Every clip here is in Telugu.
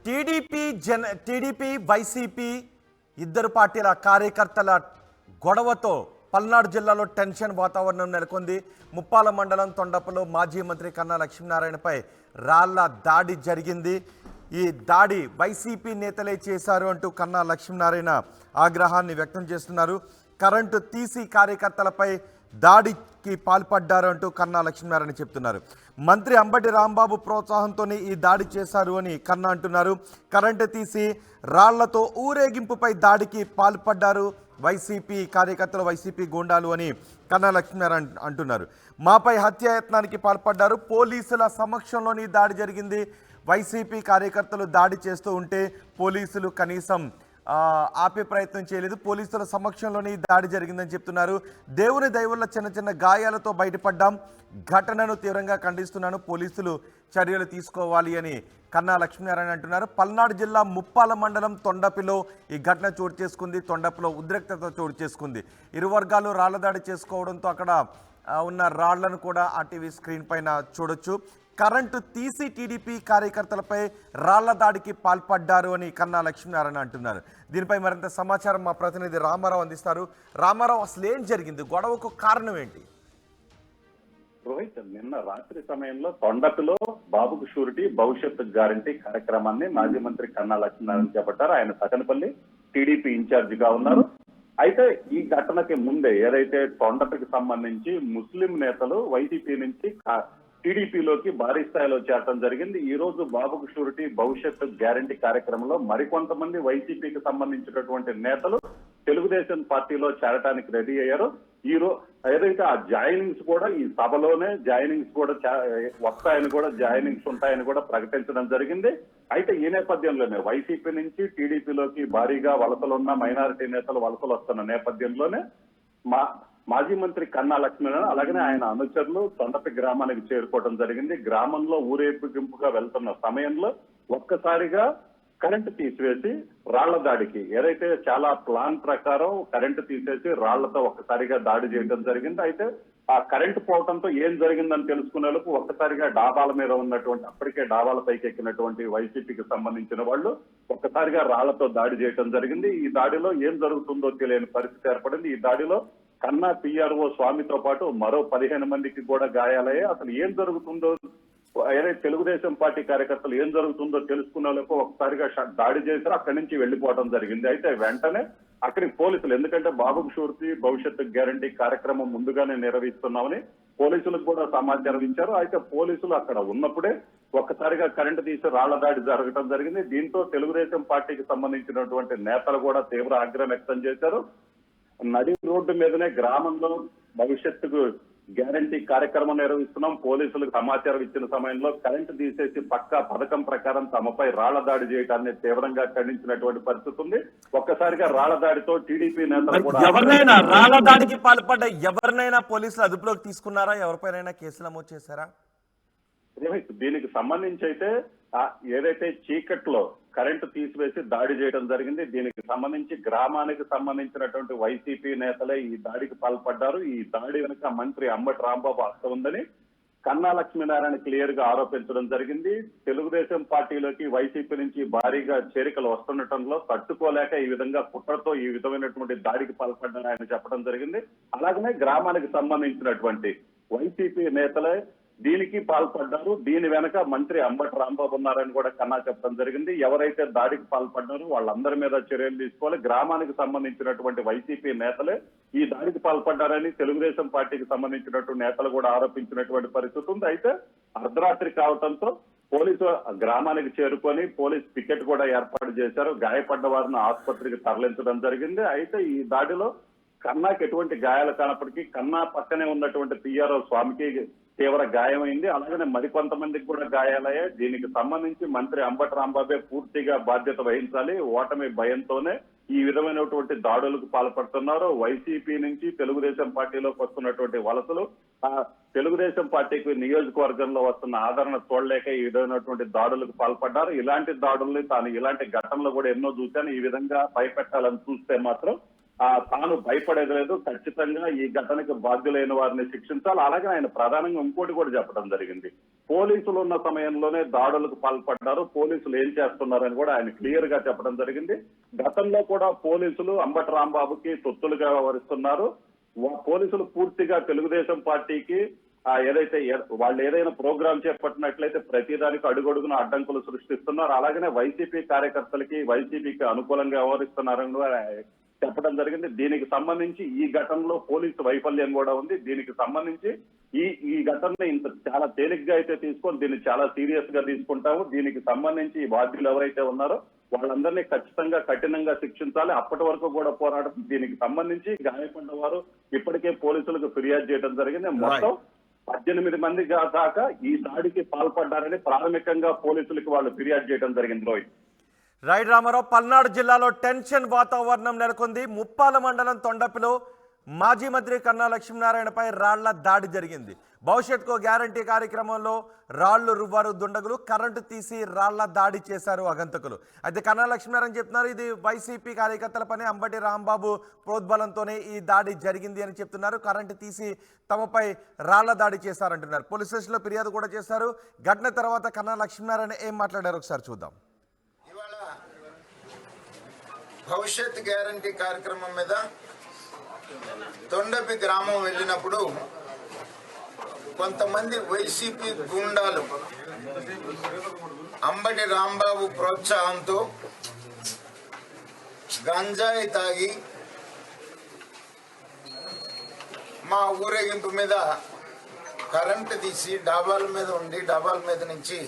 టీడీపీ వైసీపీ ఇద్దరు పార్టీల కార్యకర్తల గొడవతో పల్నాడు జిల్లాలో టెన్షన్ వాతావరణం నెలకొంది. ముప్పాల మండలం తొండపలో మాజీ మంత్రి కన్నా లక్ష్మీనారాయణపై రాళ్ల దాడి జరిగింది. ఈ దాడి వైసీపీ నేతలే చేశారు అంటూ కన్నా లక్ష్మీనారాయణ ఆగ్రహాన్ని వ్యక్తం చేస్తున్నారు. కరెంటు తీసి కార్యకర్తలపై దాడికి పాల్పడ్డారు అంటూ కన్నా లక్ష్మీనారాయణ చెప్తున్నారు. మంత్రి అంబటి రాంబాబు ప్రోత్సాహంతోనే ఈ దాడి చేశారు అని కన్నా అంటున్నారు. కరెంటు తీసి రాళ్లతో ఊరేగింపుపై దాడికి పాల్పడ్డారు వైసీపీ కార్యకర్తలు, వైసీపీ గూండాలు అని కన్నా లక్ష్మీనారాయణ అంటున్నారు. మాపై హత్యాయత్నానికి పాల్పడ్డారు. పోలీసుల సమక్షంలోని దాడి జరిగింది. వైసీపీ కార్యకర్తలు దాడి చేస్తూ ఉంటే పోలీసులు కనీసం ఆపే ప్రయత్నం చేయలేదు. పోలీసుల సమక్షంలోనే దాడి జరిగిందని చెప్తున్నారు. దేవుని దయ వల్ల చిన్న చిన్న గాయాలతో బయటపడ్డాం. ఘటనను తీవ్రంగా ఖండిస్తున్నాను. పోలీసులు చర్యలు తీసుకోవాలి అని కన్నా లక్ష్మీనారాయణ అంటున్నారు. పల్నాడు జిల్లా ముప్పాల మండలం తొండపిలో ఈ ఘటన చోటు చేసుకుంది. తొండపిలో ఉద్రిక్తత చోటు చేసుకుంది. ఇరు వర్గాలు రాళ్ల దాడి చేసుకోవడంతో అక్కడ ఉన్న రాళ్లను కూడా ఆ టీవీ స్క్రీన్ పైన చూడొచ్చు. కరెంటు తీసి టీడీపీ కార్యకర్తలపై రాళ్ల దాడికి పాల్పడ్డారు అని కన్నా లక్ష్మీనారాయణ అంటున్నారు. దీనిపై మరింత సమాచారం మా ప్రతినిధి రామారావు అందిస్తారు. రామారావు, అసలు ఏం జరిగింది? గొడవకు కారణం ఏంటి? రోహిత్, నిన్న రాత్రి సమయంలో తొండపిలో బాబుకు షూరిటీ భవిష్యత్తు గ్యారంటీ కార్యక్రమాన్ని మాజీ మంత్రి కన్నా లక్ష్మీనారాయణ చేపట్టారు. ఆయన సకనపల్లి టీడీపీ ఇన్ఛార్జ్ గా ఉన్నారు. అయితే ఈ ఘటనకి ముందే ఏదైతే తొండపికి సంబంధించి ముస్లిం నేతలు వైసీపీ నుంచి టీడీపీలోకి భారీ స్థాయిలో చేరడం జరిగింది. ఈ రోజు బాబుకు షూరిటీ భవిష్యత్తు గ్యారంటీ కార్యక్రమంలో మరికొంతమంది వైసీపీకి సంబంధించినటువంటి నేతలు తెలుగుదేశం పార్టీలో చేరడానికి రెడీ అయ్యారు. ఈ రోజు ఏదైతే ఆ జాయినింగ్స్ కూడా ఈ సభలోనే జాయినింగ్స్ కూడా వస్తాయని కూడా జాయినింగ్స్ ఉంటాయని కూడా ప్రకటించడం జరిగింది. అయితే ఈ నేపథ్యంలోనే వైసీపీ నుంచి టీడీపీలోకి భారీగా వలసలున్న మైనారిటీ నేతలు వలసలు వస్తున్న నేపథ్యంలోనే మాజీ మంత్రి కన్నా లక్ష్మీనారాయణ అలాగనే ఆయన అనుచరులు తొండపి గ్రామానికి చేరుకోవడం జరిగింది. గ్రామంలో ఊరేగింపుగా వెళ్తున్న సమయంలో ఒక్కసారిగా కరెంటు తీసివేసి రాళ్ల దాడికి, ఏదైతే చాలా ప్లాన్ ప్రకారం కరెంటు తీసేసి రాళ్లతో ఒక్కసారిగా దాడి చేయడం జరిగింది. అయితే ఆ కరెంటు పోవడంతో ఏం జరిగిందని తెలుసుకునేందుకు ఒక్కసారిగా డాబాల మీద ఉన్నటువంటి, అప్పటికే డాబాల పైకి ఎక్కినటువంటి వైసీపీకి సంబంధించిన వాళ్ళు ఒక్కసారిగా రాళ్లతో దాడి చేయడం జరిగింది. ఈ దాడిలో ఏం జరుగుతుందో తెలియని పరిస్థితి ఏర్పడింది. ఈ దాడిలో కన్నా పిఆర్ఓ స్వామితో పాటు మరో 15 మందికి కూడా గాయాలయ్యాయి. అసలు ఏం జరుగుతుందో, ఏదైతే తెలుగుదేశం పార్టీ కార్యకర్తలు ఏం జరుగుతుందో తెలుసుకునేందుకు ఒకసారిగా దాడి చేశారు. అక్కడి నుంచి వెళ్లిపోవడం జరిగింది. అయితే వెంటనే అక్కడికి పోలీసులు, ఎందుకంటే బాబుకు షూరిటీ భవిష్యత్తు గ్యారంటీ కార్యక్రమం ముందుగానే నిర్వహిస్తున్నామని పోలీసులకు కూడా సమాచారం ఇచ్చారు. అయితే పోలీసులు అక్కడ ఉన్నప్పుడే ఒక్కసారిగా కరెంటు తీసి రాళ్ల దాడి జరగడం జరిగింది. దీంతో తెలుగుదేశం పార్టీకి సంబంధించినటువంటి నేతలు కూడా తీవ్ర ఆగ్రహం వ్యక్తం చేశారు. నడి రోడ్డు మీదనే గ్రామంలో భవిష్యత్తుకు గ్యారంటీ కార్యక్రమం నిర్వహిస్తున్నాం, పోలీసులకు సమాచారం ఇచ్చిన సమయంలో కరెంటు తీసేసి పక్కా పథకం ప్రకారం తమపై రాళ్ల దాడి చేయడాన్ని తీవ్రంగా ఖండించినటువంటి పరిస్థితి ఉంది. ఒక్కసారిగా రాళ్ల దాడితో టీడీపీ నేతలు కూడా ఎవరినైనా రాళ్ల దాడికి పాల్పడ్డ ఎవరినైనా పోలీసులు అదుపులోకి తీసుకున్నారా? ఎవరిపైనైనా కేసులు నమోదు చేశారా? దీనికి సంబంధించి అయితే ఏదైతే చీకట్లో కరెంటు తీసివేసి దాడి చేయడం జరిగింది, దీనికి సంబంధించి గ్రామానికి సంబంధించినటువంటి వైసీపీ నేతలే ఈ దాడికి పాల్పడ్డారు. ఈ దాడి వెనుక మంత్రి అంబటి రాంబాబు హస్తం ఉందని కన్నా లక్ష్మీనారాయణ క్లియర్ గా ఆరోపించడం జరిగింది. తెలుగుదేశం పార్టీలోకి వైసీపీ నుంచి భారీగా చేరికలు వస్తుండటంలో తట్టుకోలేక ఈ విధంగా కుట్రతో ఈ విధమైనటువంటి దాడికి పాల్పడ్డారని ఆయన చెప్పడం జరిగింది. అలాగనే గ్రామానికి సంబంధించినటువంటి వైసీపీ నేతలే దీనికి పాల్పడ్డారు. దీని వెనక మంత్రి అంబటి రాంబాబు ఉన్నారని కూడా కన్నా చెప్పడం జరిగింది. ఎవరైతే దాడికి పాల్పడ్డారో వాళ్ళందరి మీద చర్యలు తీసుకోవాలి. గ్రామానికి సంబంధించినటువంటి వైసీపీ నేతలే ఈ దాడికి పాల్పడ్డారని తెలుగుదేశం పార్టీకి సంబంధించినటువంటి నేతలు కూడా ఆరోపించినటువంటి పరిస్థితి ఉంది. అయితే అర్ధరాత్రి కావడంతో పోలీసు గ్రామానికి చేరుకొని పోలీస్ పికెట్ కూడా ఏర్పాటు చేశారు. గాయపడ్డ వారిని ఆసుపత్రికి తరలించడం జరిగింది. అయితే ఈ దాడిలో కన్నాకి ఎటువంటి గాయాలు కానప్పటికీ కన్నా పక్కనే ఉన్నటువంటి పిఆర్ఓ స్వామికి తీవ్ర గాయమైంది. అలాగనే మరికొంతమందికి కూడా గాయాలయ్యాయి. దీనికి సంబంధించి మంత్రి అంబటి రాంబాబే పూర్తిగా బాధ్యత వహించాలి. ఓటమి భయంతోనే ఈ విధమైనటువంటి దాడులకు పాల్పడుతున్నారు. వైసీపీ నుంచి తెలుగుదేశం పార్టీలోకి వస్తున్నటువంటి వలసలు తెలుగుదేశం పార్టీకి నియోజకవర్గంలో వస్తున్న ఆదరణ చూడలేక ఈ విధమైనటువంటి దాడులకు పాల్పడ్డారు. ఇలాంటి దాడుల్ని తాను ఇలాంటి ఘటనలు కూడా ఎన్నో చూశాను. ఈ విధంగా భయపెట్టాలని చూస్తే మాత్రం తాను భయపడేది లేదు, ఖచ్చితంగా ఈ ఘటనకు బాధ్యులైన వారిని శిక్షించాలి. అలాగే ఆయన ప్రధానంగా ఇంకోటి కూడా చెప్పడం జరిగింది. పోలీసులు ఉన్న సమయంలోనే దాడులకు పాల్పడ్డారు, పోలీసులు ఏం చేస్తున్నారని కూడా ఆయన క్లియర్ గా చెప్పడం జరిగింది. గతంలో కూడా పోలీసులు అంబటి రాంబాబుకి తొత్తులుగా వ్యవహరిస్తున్నారు. పోలీసులు పూర్తిగా తెలుగుదేశం పార్టీకి ఏదైతే వాళ్ళు ఏదైనా ప్రోగ్రాం చేపట్టినట్లయితే ప్రతిదానికి అడుగడుగున అడ్డంకులు సృష్టిస్తున్నారు. అలాగనే వైసీపీ కార్యకర్తలకి వైసీపీకి అనుకూలంగా వ్యవహరిస్తున్నారని కూడా చెప్పడం జరిగింది. దీనికి సంబంధించి ఈ ఘటనలో పోలీసు వైఫల్యం కూడా ఉంది. దీనికి సంబంధించి ఈ ఘటనని ఇంత చాలా తేలిగ్గా అయితే తీసుకొని దీన్ని చాలా సీరియస్ గా తీసుకుంటాము. దీనికి సంబంధించి ఈ బాధ్యులు ఎవరైతే ఉన్నారో వాళ్ళందరినీ ఖచ్చితంగా కఠినంగా శిక్షించాలి. అప్పటి వరకు కూడా పోరాటం. దీనికి సంబంధించి గాయపడ్డ వారు ఇప్పటికే పోలీసులకు ఫిర్యాదు చేయడం జరిగింది. మొత్తం 18 మంది దాకా ఈ దాడికి పాల్పడ్డారని ప్రాథమికంగా పోలీసులకు వాళ్ళు ఫిర్యాదు చేయడం జరిగింది. రోహిత్. రైట్ రామారావు, పల్నాడు జిల్లాలో టెన్షన్ వాతావరణం నెలకొంది. ముప్పాల మండలం తొండపిలో మాజీ మంత్రి కన్నా లక్ష్మీనారాయణపై రాళ్ల దాడి జరిగింది. భవిష్యత్తుకు గ్యారంటీ కార్యక్రమంలో రాళ్లు రువ్వారు దుండగులు, కరెంటు తీసి రాళ్ల దాడి చేశారు అగంతకులు. అయితే కన్నా లక్ష్మీనారాయణ చెప్తున్నారు ఇది వైసీపీ కార్యకర్తల పని, అంబటి రాంబాబు ప్రోద్బలంతోనే ఈ దాడి జరిగింది అని చెప్తున్నారు. కరెంటు తీసి తమపై రాళ్ల దాడి చేశారంటున్నారు. పోలీస్ స్టేషన్లో ఫిర్యాదు కూడా చేశారు. ఘటన తర్వాత కన్నా లక్ష్మీనారాయణ ఏం మాట్లాడారు ఒకసారి చూద్దాం. భవిష్యత్ గ్యారంటీ కార్యక్రమం మీద తొండపి గ్రామం వెళ్ళినప్పుడు కొంతమంది వైసీపీ గూండాలు అంబటి రాంబాబు ప్రోత్సాహంతో గంజాయి తాగి మా ఊరేగింపు మీద కరెంటు తీసి డాబాల మీద ఉండి డాబాల మీద నుంచి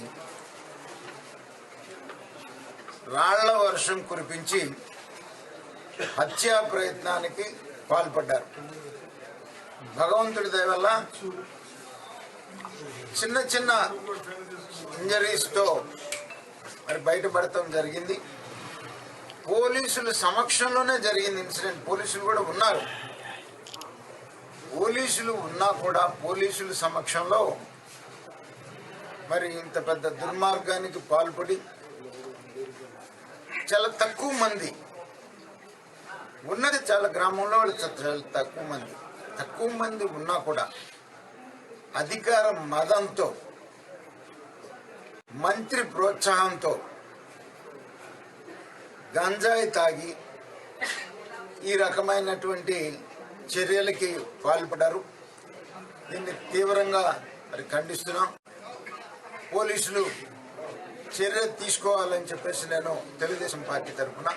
రాళ్ల వర్షం కురిపించి హత్యా ప్రయత్నానికి పాల్పడ్డారు. భగవంతుడి దయ వల్ల చిన్న చిన్న ఇంజరీస్తో మరి బయటపడటం జరిగింది. పోలీసుల సమక్షంలోనే జరిగింది ఇన్సిడెంట్. పోలీసులు కూడా ఉన్నారు. పోలీసులు ఉన్నా కూడా పోలీసుల సమక్షంలో మరి ఇంత పెద్ద దుర్మార్గానికి పాల్పడి చాలా తక్కువ మంది ఉన్నది, చాలా గ్రామంలో చాలా తక్కువ మంది ఉన్నా కూడా అధికార మదంతో మంత్రి ప్రోత్సాహంతో గంజాయి తాగి ఈ రకమైనటువంటి చర్యలకి పాల్పడ్డారు. దీన్ని తీవ్రంగా మరి ఖండిస్తున్నాం. పోలీసులు చర్య తీసుకోవాలని చెప్పేసి నేను తెలుగుదేశం పార్టీ తరఫున